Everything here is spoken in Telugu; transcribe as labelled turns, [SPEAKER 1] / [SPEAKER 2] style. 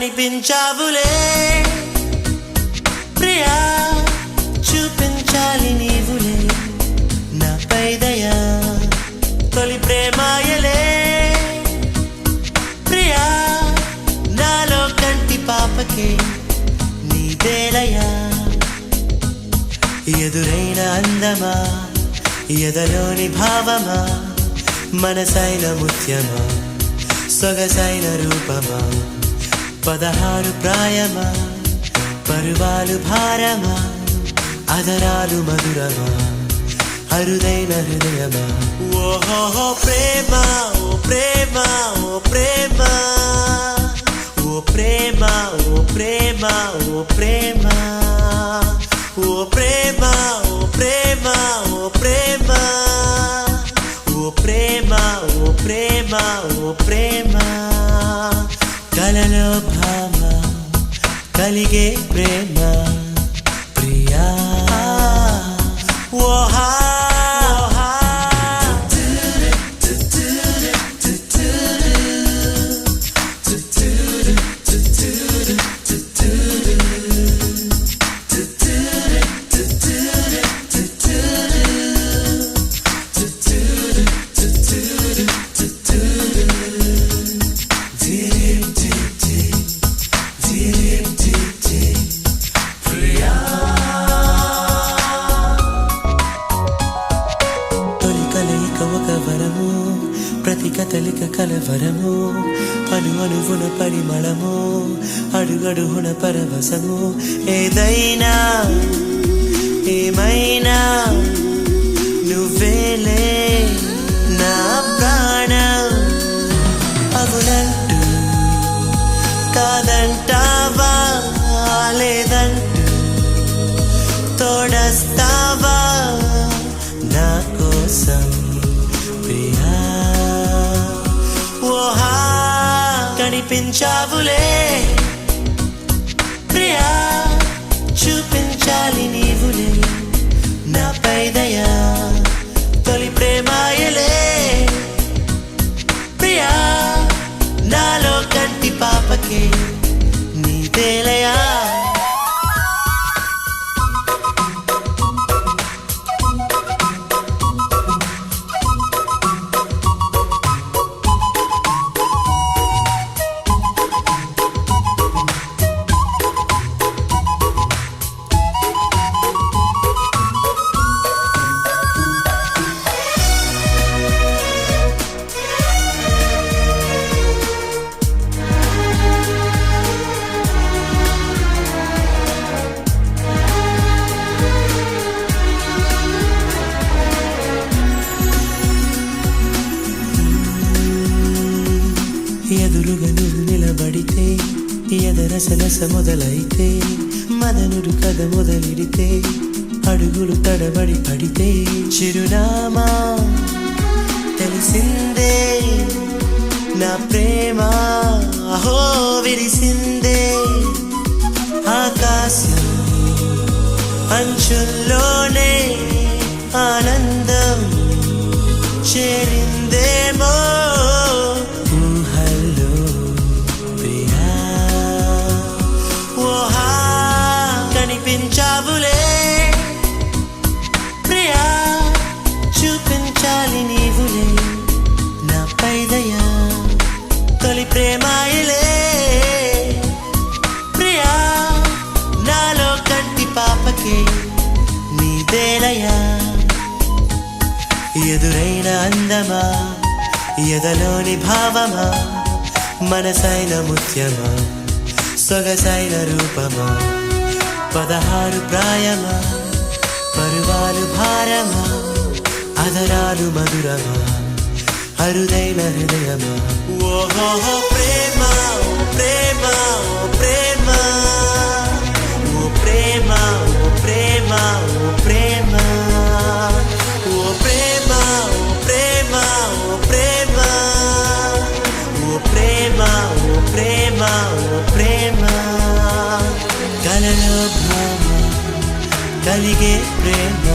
[SPEAKER 1] కనిపించావులే ప్రియా చూపించాలి నీవులే నాపై దయా తొలి ప్రేమాయలే ప్రియా నాలో కంటి పాపకే నీదేలయా ఎదురైన అందమా ఎదలోని భావమా మనసైన ముత్యమా సొగసైన రూపమా 16 ప్రాయమా పరువాలు భారమా అదరాలు మధురమా అరుదైన హృదయమా ఓహో ప్రేమ ఓ ప్రేమ ఓ ప్రేమ ఓ ప్రేమ ఓ ప్రేమ ఓ ప్రేమ ఓ ప్రేమ ఓ ప్రేమ ఓ ప్రేమ ఓ ప్రేమ ఓ ప్రేమ ఓ ప్రేమ కలలో భామ కలిగే ప్రేమ ప్రియా ఓహా ప్రతి కదలిక కలవరము అను అనువున పరిమళము అడుగడుగున పరవశము ఏదైనా ఏమైనా నువ్వేలే నా ప్రాణం అవునంటూ కాదంటావా లేదంటూ తోడస్తావా నా కోసం ప్రియా ఓహా కనిపించావులే ప్రియా చూపించాలి నీవులే నాపై దయా తొలి ప్రేమాయలే ప్రియా నాలో కంటి పాపకే నీదేలయా ఎదురుగా నువ్వు నిలబడితే ఎదరసలస మొదలైతే మదనుడు కథ మొదలిడితే అడుగులు తడబడి పడితే చిరునామా తెలిసిందే నా ప్రేమ అహో విరిసిందే ఆకాశం అంచుల్లోనే ఆనందం చేరిందేమో కనిపించావులే ప్రియా చూపించాలి నీవులే నాపై దయా తొలి ప్రేమాయలే ప్రియా నాలో కంటి పాపకే నీదేలయా ఎదురైన అందమా ఎదలోని భావమా మనసైన ముత్యమా సొగసైన రూపమా 16 ప్రాయమా పరువాలు భారమా అదరాలు మధురమా అరుదైన హృదయమా ఓహో ప్రేమ ఓ ప్రేమ ఓ ప్రేమ ఓ ప్రేమ ఓ ప్రేమ ఓ ప్రేమ ఓ ప్రేమ ఓ ప్రేమ ఓ ప్రేమ ఓ ప్రేమ ఓ ప్రేమ ఓ ప్రేమ కలలో భామ కలిగే ప్రేమ